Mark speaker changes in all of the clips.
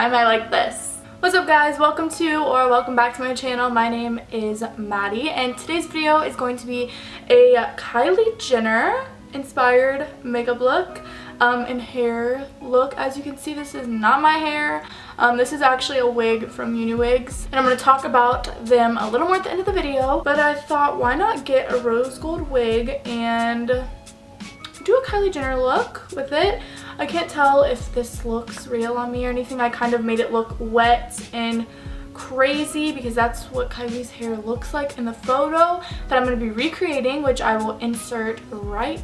Speaker 1: time I like this. What's up guys, welcome back to my channel. My name is Maddie and today's video is going to be a Kylie Jenner inspired makeup look and hair look. As you can see, this is not my hair. This is actually a wig from Uniwigs, and I'm going to talk about them a little more at the end of the video, but I thought why not get a rose gold wig and do a Kylie Jenner look with it. I can't tell if this looks real on me or anything. I kind of made it look wet and crazy because that's what Kylie's hair looks like in the photo that I'm going to be recreating, which I will insert right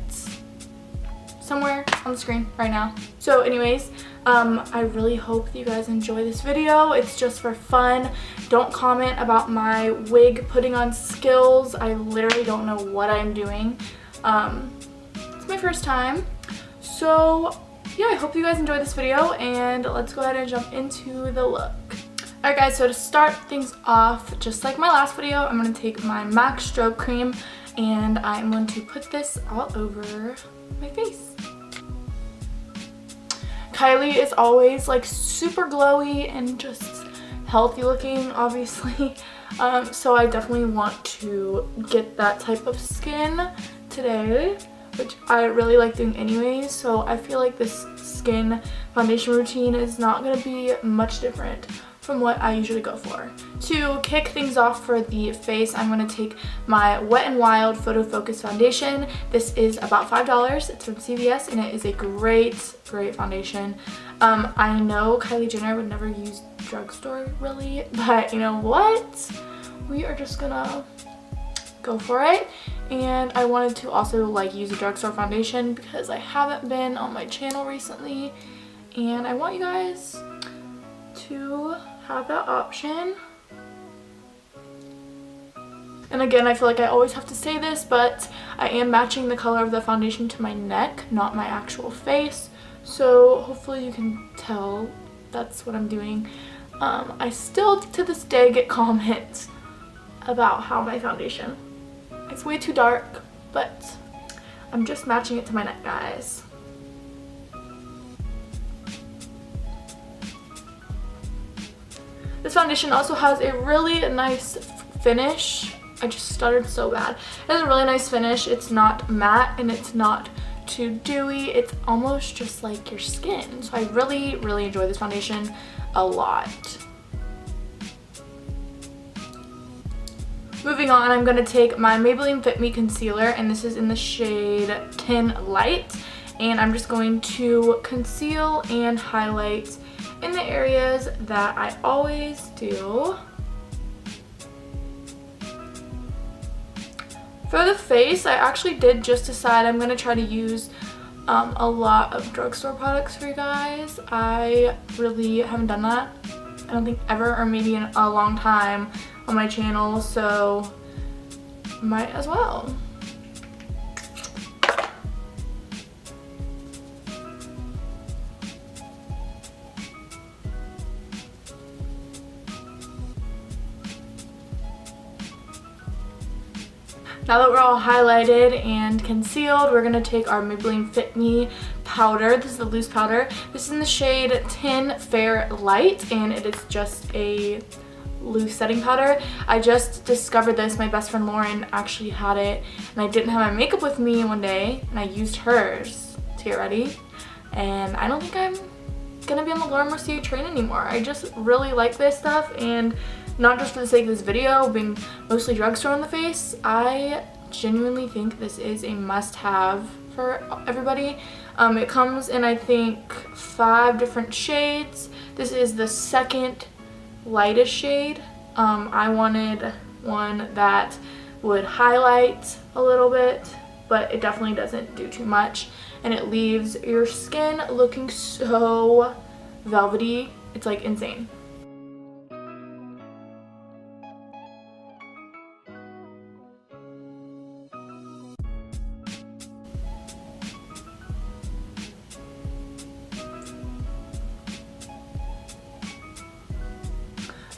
Speaker 1: somewhere on the screen right now. So anyways, I really hope that you guys enjoy this video. It's just for fun. Don't comment about my wig putting on skills. I literally don't know what I'm doing. It's my first time. So yeah, I hope you guys enjoy this video and let's go ahead and jump into the look. Alright guys, so to start things off, just like my last video, I'm going to take my MAC stroke cream and I'm going to put this all over my face. Kylie is always like super glowy and just healthy looking, obviously. So I definitely want to get that type of skin today, which I really like doing anyways. So I feel like this skin foundation routine is not going to be much different from what I usually go for. To kick things off for the face, I'm going to take my Wet n Wild Photo Focus Foundation. This is about $5. It's from CVS and it is a great foundation. I know Kylie Jenner would never use drugstore really, but you know what? We are just gonna go for it. And I wanted to also like use a drugstore foundation because I haven't been on my channel recently and I want you guys to have that option. And again, I feel like I always have to say this, but I am matching the color of the foundation to my neck, not my actual face. So hopefully you can tell that's what I'm doing. I still to this day get comments about how my foundation, it's way too dark, but I'm just matching it to my neck, guys. This foundation also has a really nice finish. I just stuttered so bad. It has a really nice finish. It's not matte and it's not too dewy. It's almost just like your skin. So I really enjoy this foundation a lot. Moving on, I'm going to take my Maybelline Fit Me Concealer, and this is in the shade Tin Light. And I'm just going to conceal and highlight in the areas that I always do. For the face, I actually did just decide I'm going to try to use a lot of drugstore products for you guys. I really haven't done that, I don't think ever, or maybe in a long time on my channel, so might as well. Now that we're all highlighted and concealed, we're going to take our Maybelline Fit Me powder. This is the loose powder. This is in the shade Tin Fair Light, and it is just a loose setting powder. I just discovered this. My best friend Lauren actually had it, and I didn't have my makeup with me one day, and I used hers to get ready. And I don't think I'm going to be on the Lauren Mercier train anymore. I just really like this stuff, and not just for the sake of this video being mostly drugstore on the face, I genuinely think this is a must-have for everybody. It comes in, I think, 5 different shades. This is the second lightest shade. I wanted one that would highlight a little bit, but it definitely doesn't do too much, and it leaves your skin looking so velvety. It's like insane.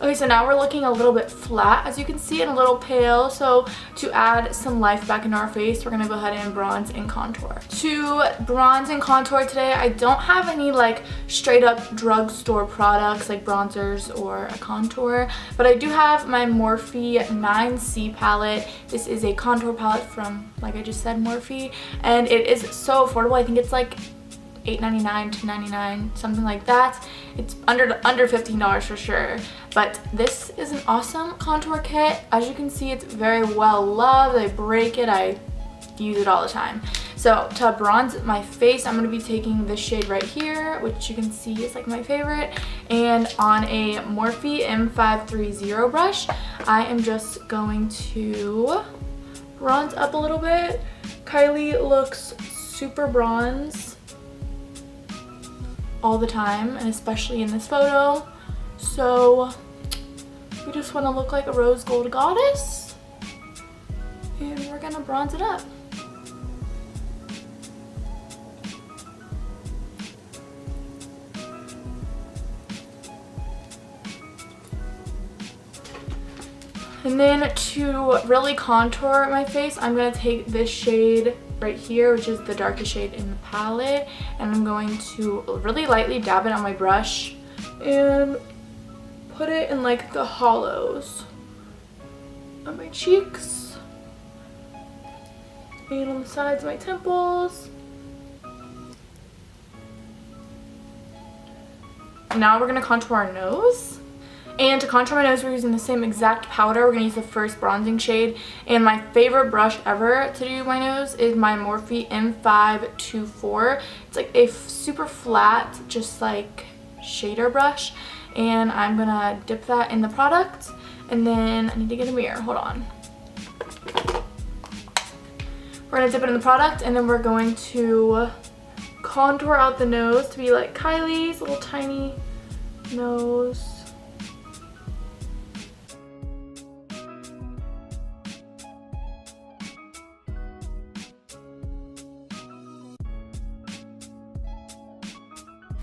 Speaker 1: Okay, so now we're looking a little bit flat, as you can see, and a little pale. So to add some life back into our face, we're gonna go ahead and bronze and contour. To bronze and contour today, I don't have any like straight up drugstore products like bronzers or a contour, but I do have my Morphe 9C palette. This is a contour palette from, like I just said, Morphe, and it is so affordable. I think it's like $8.99, $2.99, something like that. It's under $15 for sure. But this is an awesome contour kit. As you can see, it's very well loved. I break it, I use it all the time. So to bronze my face, I'm going to be taking this shade right here, which you can see is like my favorite. And on a Morphe M530 brush, I am just going to bronze up a little bit. Kylie looks super bronze all the time, and especially in this photo. So we just want to look like a rose gold goddess, and we're gonna bronze it up. And then to really contour my face, I'm going to take this shade right here, which is the darkest shade in the palette, and I'm going to really lightly dab it on my brush and put it in like the hollows of my cheeks and on the sides of my temples. Now we're going to contour our nose. And to contour my nose, we're using the same exact powder. We're going to use the first bronzing shade. And my favorite brush ever to do my nose is my Morphe M524. It's like a super flat, just like shader brush. And I'm going to dip that in the product. And then I need to get a mirror. Hold on. We're going to dip it in the product. And then we're going to contour out the nose to be like Kylie's little tiny nose.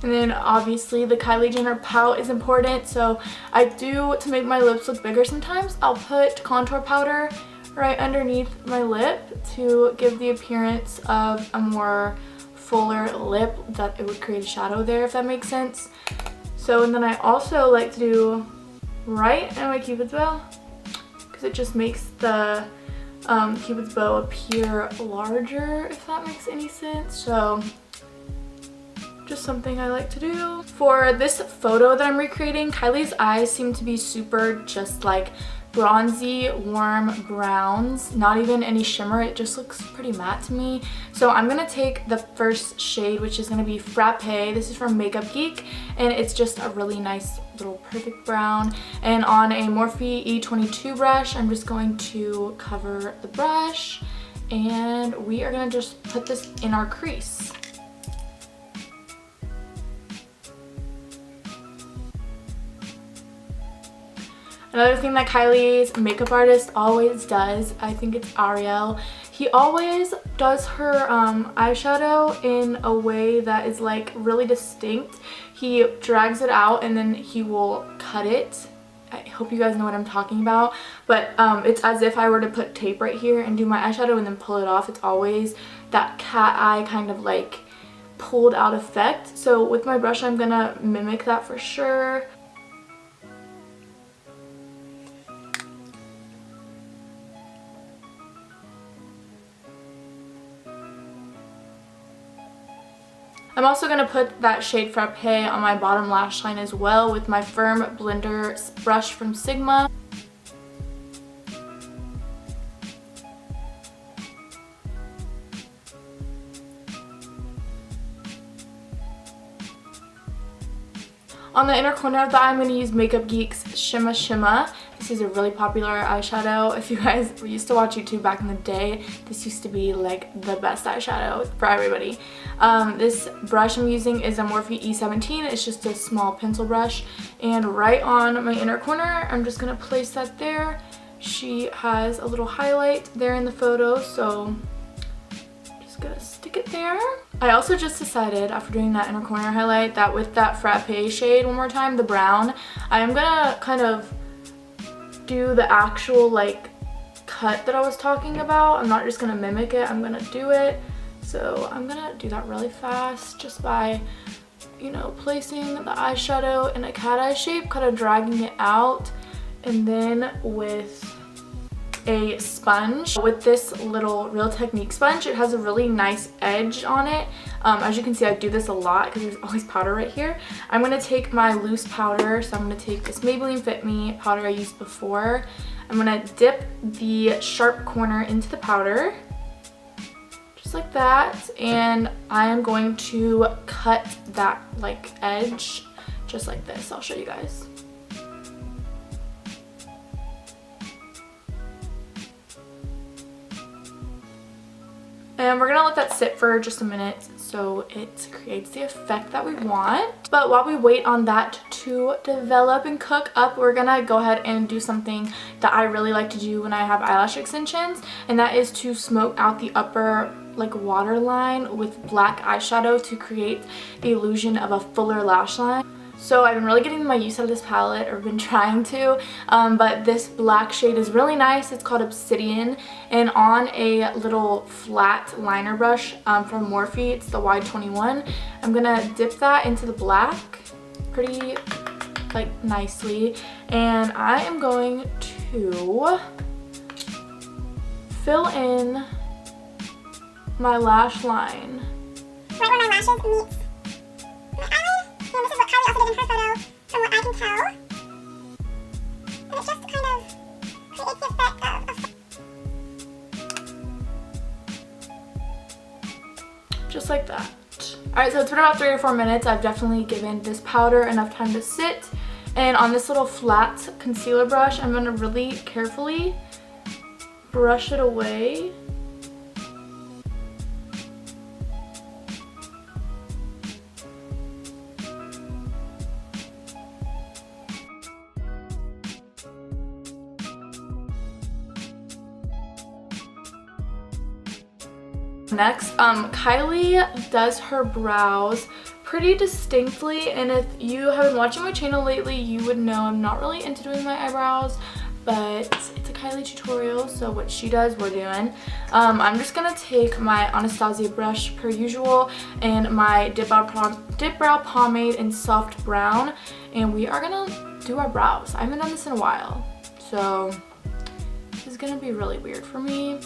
Speaker 1: And then obviously the Kylie Jenner pout is important, so I do, to make my lips look bigger sometimes, I'll put contour powder right underneath my lip to give the appearance of a more fuller lip, that it would create a shadow there, if that makes sense. So, and then I also like to do right in my cupid's bow, because it just makes the cupid's bow appear larger, if that makes any sense. So just something I like to do. For this photo that I'm recreating, Kylie's eyes seem to be super just like bronzy, warm browns, not even any shimmer. It just looks pretty matte to me. So I'm gonna take the first shade, which is gonna be Frappe. This is from Makeup Geek, and it's just a really nice little perfect brown. And on a Morphe E22 brush, I'm just going to cover the brush, and we are gonna just put this in our crease. Another thing that Kylie's makeup artist always does, I think it's Ariel, he always does her eyeshadow in a way that is like really distinct. He drags it out and then he will cut it. I hope you guys know what I'm talking about, but it's as if I were to put tape right here and do my eyeshadow and then pull it off. It's always that cat eye kind of like pulled out effect. So with my brush, I'm gonna mimic that for sure. I'm also going to put that shade Frappe on my bottom lash line as well with my Firm Blender brush from Sigma. On the inner corner of the eye, I'm going to use Makeup Geek's Shimma Shimma. This is a really popular eyeshadow. If you guys used to watch YouTube back in the day, this used to be like the best eyeshadow for everybody. This brush I'm using is a Morphe E17. It's just a small pencil brush. And right on my inner corner, I'm just going to place that there. She has a little highlight there in the photo, so just gonna stick it there. I also just decided after doing that inner corner highlight that with that Frappe shade one more time, the brown, I am gonna kind of do the actual like cut that I was talking about. I'm not just gonna mimic it, I'm gonna do it. So I'm gonna do that really fast just by, you know, placing the eyeshadow in a cat eye shape, kind of dragging it out, and then with a sponge, with this little Real Technique sponge, it has a really nice edge on it. As you can see, I do this a lot because there's always powder right here. I'm going to take my loose powder, so I'm going to take this Maybelline Fit Me powder I used before. I'm going to dip the sharp corner into the powder, just like that, and I am going to cut that like edge just like this. I'll show you guys. And we're gonna let that sit for just a minute so it creates the effect that we want. But while we wait on that to develop and cook up, we're gonna go ahead and do something that I really like to do when I have eyelash extensions, and that is to smoke out the upper like waterline with black eyeshadow to create the illusion of a fuller lash line. So I've been really getting my use out of this palette, or been trying to, but this black shade is really nice. It's called Obsidian, and on a little flat liner brush from Morphe, it's the Y21, I'm gonna dip that into the black pretty like nicely, and I am going to fill in my lash line.
Speaker 2: Right where my lashes meet my eyelid. And this is what Kylie also did in her photo, from what I can tell. And it just kind of creates the effect of...
Speaker 1: Just like that. Alright, so it's been about 3 or 4 minutes. I've definitely given this powder enough time to sit. And on this little flat concealer brush, I'm going to really carefully brush it away. Next, Kylie does her brows pretty distinctly, and if you have been watching my channel lately, you would know I'm not really into doing my eyebrows, but it's a Kylie tutorial, so what she does, we're doing. I'm just gonna take my Anastasia brush per usual and my Dip Brow Pomade in Soft Brown, and we are gonna do our brows. I haven't done this in a while, so this is gonna be really weird for me,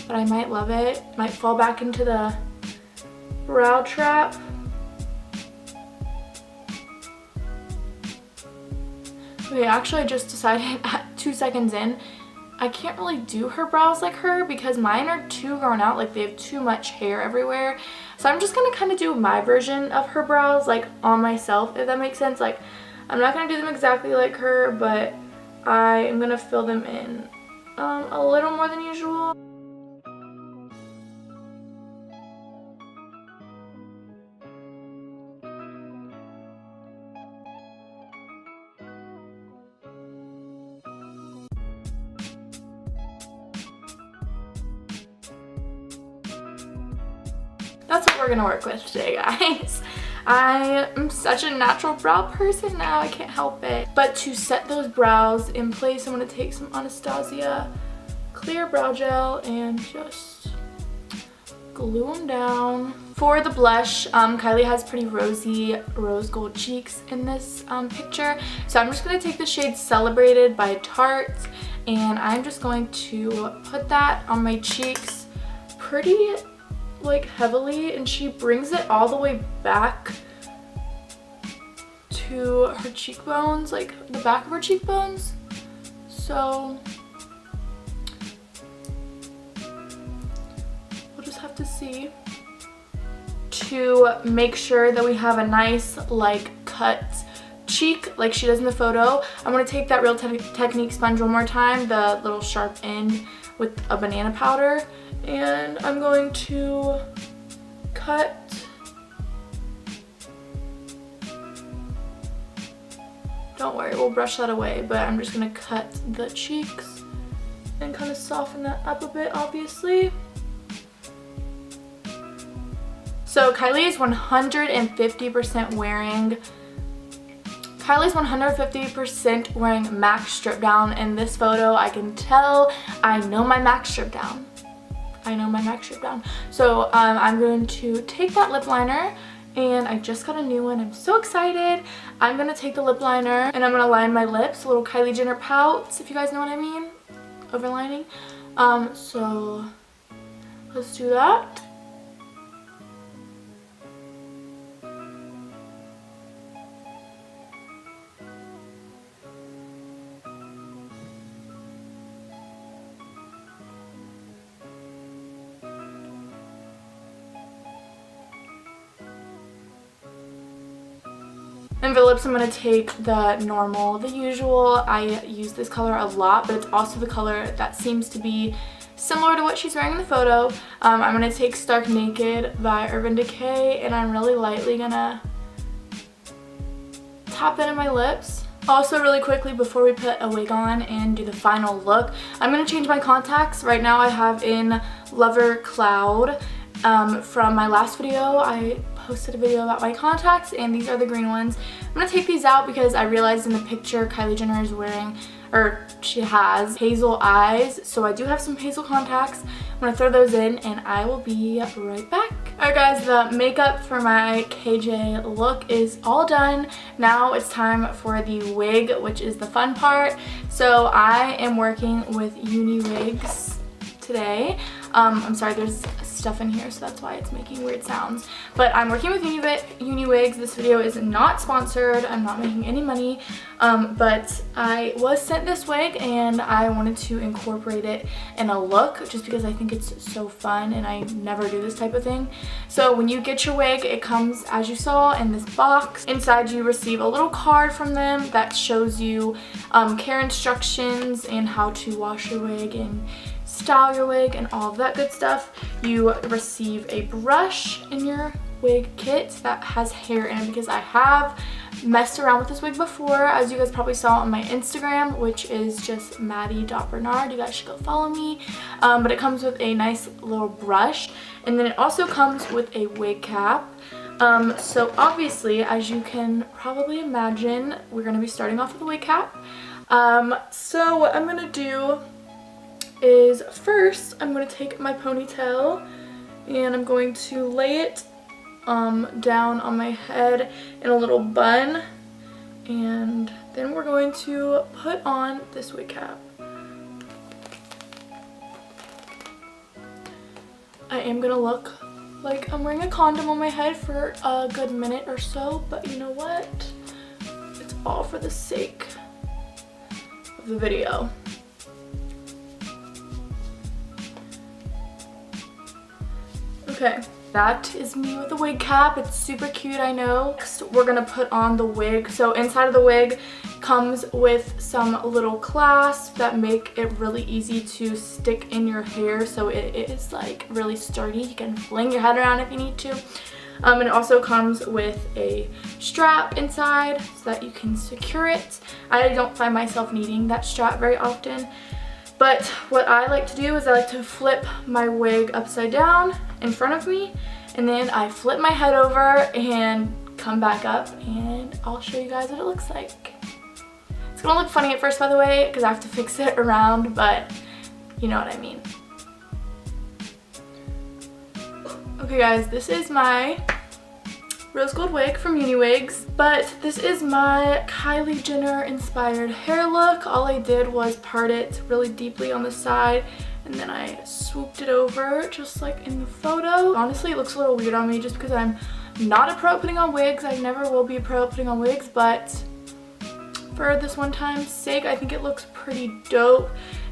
Speaker 1: but I might love it. Might fall back into the brow trap. Okay, actually I just decided at 2 seconds in, I can't really do her brows like her because mine are too grown out, like they have too much hair everywhere. So I'm just gonna kind of do my version of her brows, like on myself, if that makes sense. Like, I'm not gonna do them exactly like her, but I am gonna fill them in a little more than usual. That's what we're gonna work with today, guys. I am such a natural brow person now, I can't help it. But to set those brows in place, I'm gonna take some Anastasia clear brow gel and just glue them down. For the blush, Kylie has pretty rosy rose gold cheeks in this picture. So I'm just gonna take the shade Celebrated by Tarte, and I'm just going to put that on my cheeks pretty like heavily, and she brings it all the way back to her cheekbones, like the back of her cheekbones. So we'll just have to see to make sure that we have a nice like cut cheek like she does in the photo. I'm going to take that Real Technique sponge one more time, the little sharp end with a banana powder, and I'm going to cut don't worry, we'll brush that away, but I'm just going to cut the cheeks and kind of soften that up a bit, obviously. So Kylie is 150% wearing Kylie's 150% wearing MAC strip down. In this photo, I can tell I know my MAC strip down. So I'm going to take that lip liner, and I just got a new one. I'm so excited. I'm going to take the lip liner and I'm going to line my lips, a little Kylie Jenner pouts, if you guys know what I mean, overlining. So let's do that. And for lips, I'm going to take the normal, the usual. I use this color a lot, but it's also the color that seems to be similar to what she's wearing in the photo. I'm going to take Stark Naked by Urban Decay, and I'm really lightly going to tap that in my lips. Also, really quickly, before we put a wig on and do the final look, I'm going to change my contacts. Right now I have in Lover Cloud. From my last video, I posted a video about my contacts, and these are the green ones. I'm going to take these out because I realized in the picture Kylie Jenner is wearing, or she has, hazel eyes. So I do have some hazel contacts. I'm going to throw those in and I will be right back. Alright guys, the makeup for my KJ look is all done. Now it's time for the wig, which is the fun part. So I am working with Uniwigs today. I'm sorry, there's stuff in here, so that's why it's making weird sounds. But I'm working with Uniwigs. This video is not sponsored. I'm not making any money. But I was sent this wig and I wanted to incorporate it in a look just because I think it's so fun and I never do this type of thing. So when you get your wig, it comes, as you saw, in this box. Inside you receive a little card from them that shows you care instructions and how to wash your wig and style your wig and all of that good stuff. You receive a brush in your wig kit that has hair in it because I have messed around with this wig before, as you guys probably saw on my Instagram, which is just Madi Bernard. You guys should go follow me. But it comes with a nice little brush, and then it also comes with a wig cap. So obviously, as you can probably imagine, we're going to be starting off with a wig cap. So what I'm going to do is first I'm going to take my ponytail and I'm going to lay it down on my head in a little bun, and then we're going to put on this wig cap. I am going to look like I'm wearing a condom on my head for a good minute or so, but you know what? It's all for the sake of the video. Okay, that is me with the wig cap. It's super cute, I know. Next, we're gonna put on the wig. So inside of the wig comes with some little clasps that make it really easy to stick in your hair, so it is like really sturdy. You can fling your head around if you need to. And it also comes with a strap inside so that you can secure it. I don't find myself needing that strap very often. But what I like to do is I like to flip my wig upside down in front of me, and then I flip my head over and come back up, and I'll show you guys what it looks like. It's gonna look funny at first, by the way, because I have to fix it around, but you know what I mean. Okay guys, this is my rose gold wig from Uniwigs, but this is my Kylie Jenner inspired hair look. All I did was part it really deeply on the side, and then I swooped it over just like in the photo. Honestly, it looks a little weird on me just because I'm not a pro at putting on wigs. I never will be a pro at putting on wigs, but for this one time's sake, I think it looks pretty dope.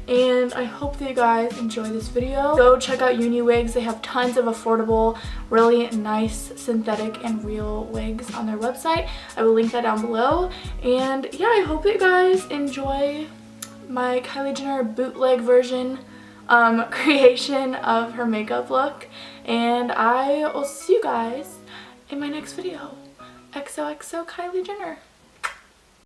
Speaker 1: And I hope that you guys enjoy this video. Go check out Uniwigs. They have tons of affordable, really nice synthetic and real wigs on their website. I will link that down below. And yeah, I hope that you guys enjoy my Kylie Jenner bootleg version creation of her makeup look. And I will see you guys in my next video. XOXO Kylie Jenner.